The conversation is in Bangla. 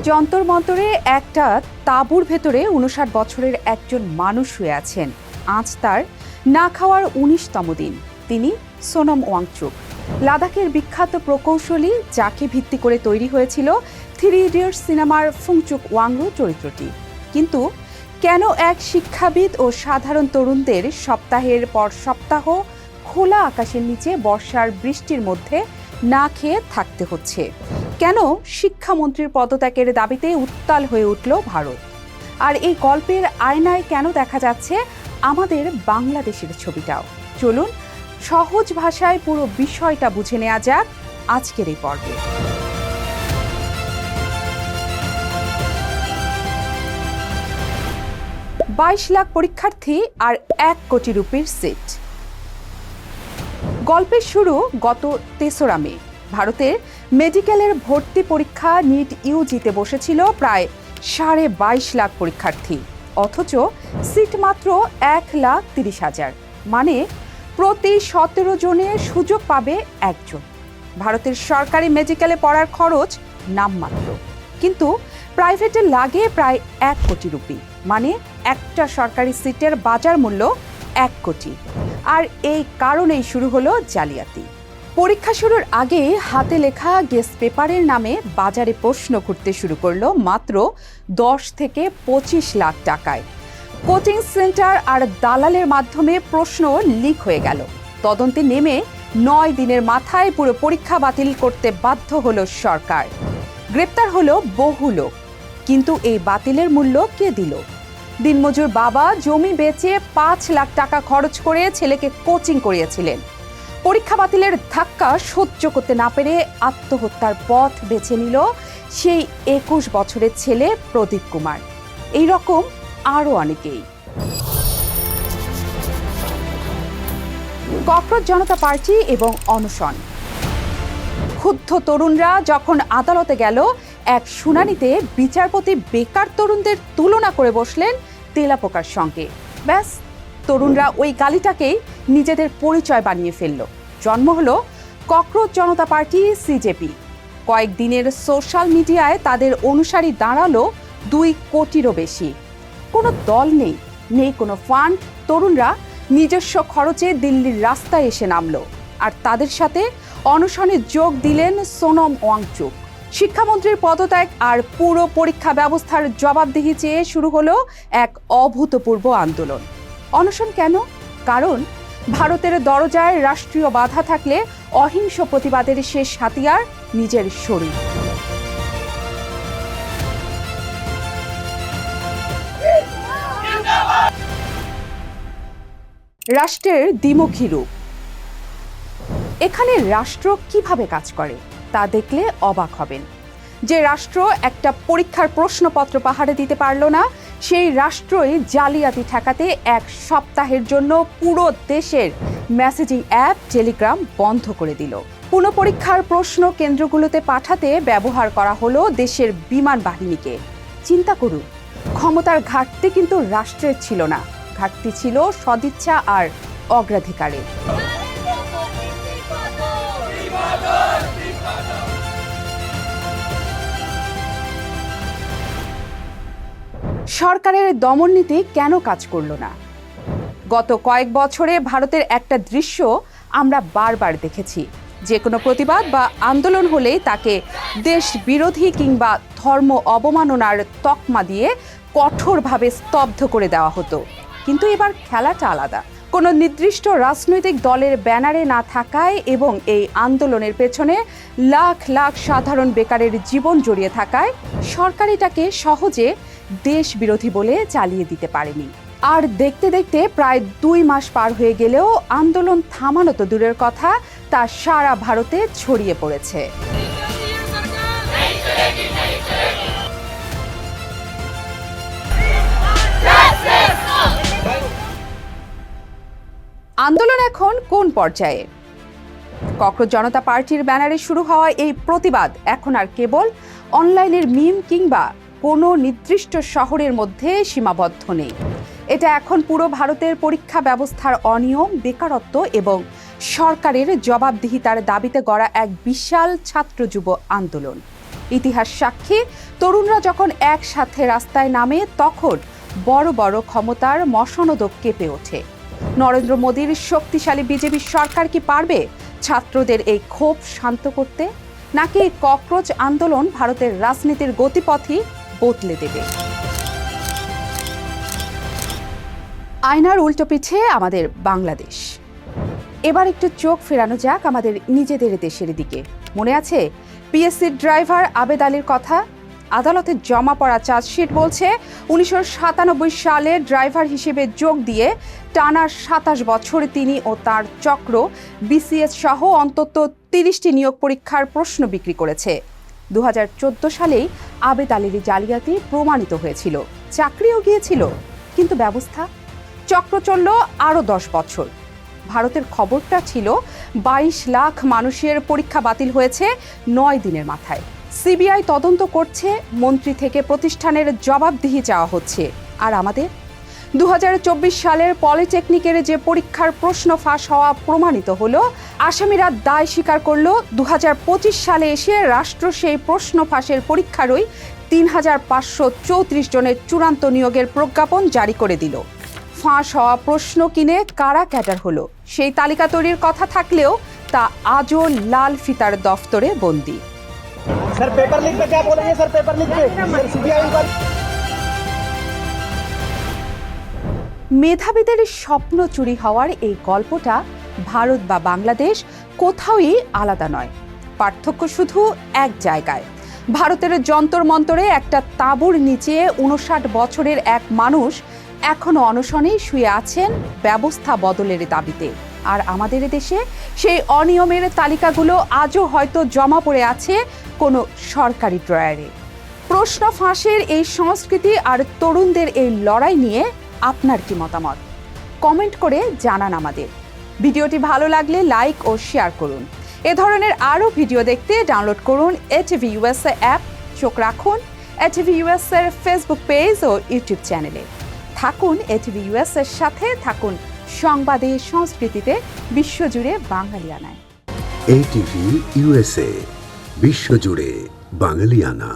যন্তর মন্তরে একটা তাঁবুর ভেতরে ৫৯ বছরের একজন মানুষ শুয়ে আছেন। আজ তার না খাওয়ার ১৯তম দিন। তিনি সোনম ওয়াংচুক, লাদাখের বিখ্যাত প্রকৌশলী, যাকে ভিত্তি করে তৈরি হয়েছিল 3 ইডিয়টস সিনেমার ফুংচুক ওয়াংরু চরিত্রটি। কিন্তু কেন এক শিক্ষাবিদ ও সাধারণ তরুণদের সপ্তাহের পর সপ্তাহ খোলা আকাশের নিচে বর্ষার বৃষ্টির মধ্যে না খেয়ে থাকতে হচ্ছে? কেন শিক্ষামন্ত্রীর পদত্যাগের দাবিতে উত্তাল হয়ে উঠল ভারত? আর এই গল্পের আয়নায় কেন দেখা যাচ্ছে আমাদের বাংলাদেশের ছবিটাও? চলুন সহজ ভাষায় পুরো বিষয়টা বুঝে নেওয়া যাক আজকের এই পর্বে। $22 লাখ পরীক্ষার্থী আর 1 কোটি রুপির সিট। গল্পের শুরু গত ৩রা মে। ভারতের মেডিকেলের ভর্তি পরীক্ষা নিট ইউজিতে বসেছিল প্রায় 22.5 লাখ পরীক্ষার্থী, অথচ সিট মাত্র 1,30,000। মানে প্রতি 17 জনে সুযোগ পাবে একজন। ভারতের সরকারি মেডিকেলে পড়ার খরচ নামমাত্র, কিন্তু প্রাইভেটে লাগে প্রায় 1 কোটি রুপি। মানে একটা সরকারি সিটের বাজার মূল্য 1 কোটি। আর এই কারণেই শুরু হলো জালিয়াতি। পরীক্ষা শুরুর আগে হাতে লেখা গেস্ট পেপারের নামে বাজারে প্রশ্ন ঘুরতে শুরু করলো মাত্র 10 থেকে 25 লাখ টাকায়। কোচিং সেন্টার আর দালালের মাধ্যমে প্রশ্ন লিক হয়ে গেল। তদন্তে নেমে 9 দিনের মাথায় পুরো পরীক্ষা বাতিল করতে বাধ্য হলো সরকার। গ্রেপ্তার হলো বহু লোক, কিন্তু এই বাতিলের মূল্য কে দিল? দিনমজুর বাবা জমি বেচে 5 লাখ টাকা খরচ করে ছেলেকে কোচিং করিয়েছিলেন। পরীক্ষা বাতিলের ধাক্কা সহ্য করতে না পেরে আত্মহত্যার পথ বেছে নিল সেই 21 বছরের ছেলে প্রদীপ কুমার। এই রকম আরও অনেকেই। ককরোচ জনতা পার্টি এবং অনশন। ক্ষুব্ধ তরুণরা যখন আদালতে গেল, এক শুনানিতে বিচারপতি বেকার তরুণদের তুলনা করে বসলেন তেলাপোকার সঙ্গে। ব্যাস, তরুণরা ওই গালিটাকেই নিজেদের পরিচয় বানিয়ে ফেলল। জন্ম হলো ককরোচ জনতা পার্টি, সিজেপি। কয়েকদিনের সোশ্যাল মিডিয়ায় তাদের অনুসারী দাঁড়ালো 2 কোটিরও বেশি। কোনো দল নেই, নেই কোনো ফান্ড। তরুণরা নিজস্ব খরচে দিল্লির রাস্তায় এসে নামলো, আর তাদের সাথে অনশনে যোগ দিলেন সোনম ওয়াংচুক। শিক্ষামন্ত্রীর পদত্যাগ আর পুরো পরীক্ষা ব্যবস্থার জবাবদিহি চেয়ে শুরু হলো এক অভূতপূর্ব আন্দোলন। অনশন কেন? কারণ ভারতের দরজায় রাষ্ট্রীয় বাধা থাকলে অহিংস প্রতিবাদের শেষ হাতিয়ার নিজের শরীর। রাষ্ট্রের দ্বিমুখী রূপ। এখানে রাষ্ট্র কিভাবে কাজ করে তা দেখলে অবাক হবেন। যে রাষ্ট্র একটা পরীক্ষার প্রশ্নপত্র পাহাড়ে দিতে পারল না, সেই রাষ্ট্রই জালিয়াতি ঠেকাতে 1 সপ্তাহের জন্য পুরো দেশের মেসেজিং অ্যাপ টেলিগ্রাম বন্ধ করে দিল। পুনঃপরীক্ষার প্রশ্ন কেন্দ্রগুলোতে পাঠাতে ব্যবহার করা হলো দেশের বিমান বাহিনীকে। চিন্তা করুন, ক্ষমতার ঘাটতি কিন্তু রাষ্ট্রের ছিল না, ঘাটতি ছিল সদিচ্ছা আর অগ্রাধিকারের। সরকারের দমননীতি কেন কাজ করল না? গত কয়েক বছরে ভারতের একটা দৃশ্য আমরা বারবার দেখেছি। যে কোনো প্রতিবাদ বা আন্দোলন হলেই তাকে দেশ বিরোধী কিংবা ধর্ম অবমাননার তকমা দিয়ে কঠোরভাবে স্তব্ধ করে দেওয়া হতো। কিন্তু এবার খেলাটা আলাদা। কোনো নির্দিষ্ট রাজনৈতিক দলের ব্যানারে না থাকায় এবং এই আন্দোলনের পেছনে লাখ লাখ সাধারণ বেকারের জীবন জড়িয়ে থাকায় সরকার এটাকে সহজে দেশ বিরোধী বলে চালিয়ে দিতে পারেনি। আর দেখতে দেখতে প্রায় 2 মাস পার হয়ে গেলেও আন্দোলন থামানো তো দূরের কথা, তা সারা ভারতে ছড়িয়ে পড়েছে। আন্দোলন এখন কোন পর্যায়ে? ককরোচ জনতা পার্টির ব্যানারে শুরু হওয়া এই প্রতিবাদ এখন আর কেবল অনলাইনের মিম কিংবা কোনো নির্দিষ্ট শহরের মধ্যে সীমাবদ্ধ নেই। এটা এখন পুরো ভারতের পরীক্ষা ব্যবস্থার অনিয়ম, বেকারত্ব এবং সরকারের জবাবদিহিতার দাবিতে গড়া এক বিশাল ছাত্র যুব আন্দোলন। ইতিহাস সাক্ষী, তরুণরা যখন একসাথে রাস্তায় নামে তখন বড় বড় ক্ষমতার মসনদও কেঁপে ওঠে। নরেন্দ্র মোদীর শক্তিশালী বিজেপি সরকার কি পারবে ছাত্রদের এই ক্ষোভ শান্ত করতে, নাকি ককরোচ আন্দোলন ভারতের রাজনীতির গতিপথই বদলে দেবে? আয়নার উল্টো পিঠে আমাদের বাংলাদেশ। এবার একটু চোখ ফেরানো যাক আমাদের নিজেদের দেশের দিকে। মনে আছে পিএসসির ড্রাইভার আবেদ আলীর কথা? আদালতে জমা পড়া চার্জশিট বলছে 1997 সালে ড্রাইভার হিসেবে যোগ দিয়ে টানা 27 বছর তিনি ও তার চক্র বিসিএস সহ অন্তত 30টি নিয়োগ পরীক্ষার প্রশ্ন বিক্রি করেছে। 2014 সালেই আবেদ আলীর জালিয়াতি প্রমাণিত হয়েছিল, চাকরিও গিয়েছিল, কিন্তু ব্যবস্থা চক্র চলল আরও 10 বছর। ভারতের খবরটা ছিল 22 লাখ মানুষের পরীক্ষা বাতিল হয়েছে 9 দিনের মাথায়। সিবিআই তদন্ত করছে, মন্ত্রী থেকে প্রতিষ্ঠানের জবাবদিহি চাওয়া হচ্ছে। আর আমাদের 2024 সালের পলিটেকনিকের যে পরীক্ষার প্রশ্ন ফাঁস হওয়া প্রমাণিত হলো, আসামিরা দায় স্বীকার করলো। 2025 সালে এসে রাষ্ট্র সেই প্রশ্ন ফাঁসের পরীক্ষারই 3534 জনের চূড়ান্ত নিয়োগের প্রজ্ঞাপন জারি করে দিল। ফাঁস হওয়া প্রশ্ন কিনে কারা ক্যাডার হলো সেই তালিকা তৈরির কথা থাকলেও তা আজও লাল ফিতার দফতরে বন্দী। सर पेपर लीक पे क्या बोलेंगे? सर पेपर लीक पे सीबीआई इंक्वायरी। মেধাবীদের স্বপ্ন চুরি হওয়ার এই গল্পটা ভারত বা বাংলাদেশ কোথাওই আলাদা নয়। পার্থক্য শুধু এক জায়গায়। ভারতের যন্তর মন্তরে একটা তাঁবুর নিচে 59 বছরের এক মানুষ এখনো অনশনে শুয়ে আছেন ব্যবস্থা বদলের দাবিতে। আর আমাদের দেশে সেই অনিয়মের তালিকাগুলো আজও হয়তো জমা পড়ে আছে কোনো সরকারি ড্রয়ারে। প্রশ্ন ফাঁসের এই সংস্কৃতি আর তরুণদের এই লড়াই নিয়ে আপনার কি মতামত? কমেন্ট করে জানান আমাদের। ভিডিওটি ভালো লাগলে লাইক ও শেয়ার করুন। এ ধরনের আরও ভিডিও দেখতে ডাউনলোড করুন এটিভি ইউএসএ অ্যাপ। চোখ রাখুন এটিভি ইউএসএর ফেসবুক পেজ ও ইউটিউব চ্যানেলে। থাকুন এটিভি ইউএসএর সাথে, থাকুন সংবাদে সংস্কৃতিতে, বিশ্বজুড়ে বাঙালিয়ানায়। এটিভি ইউএসএ, বিশ্বজুড়ে বাঙালিয়ানা।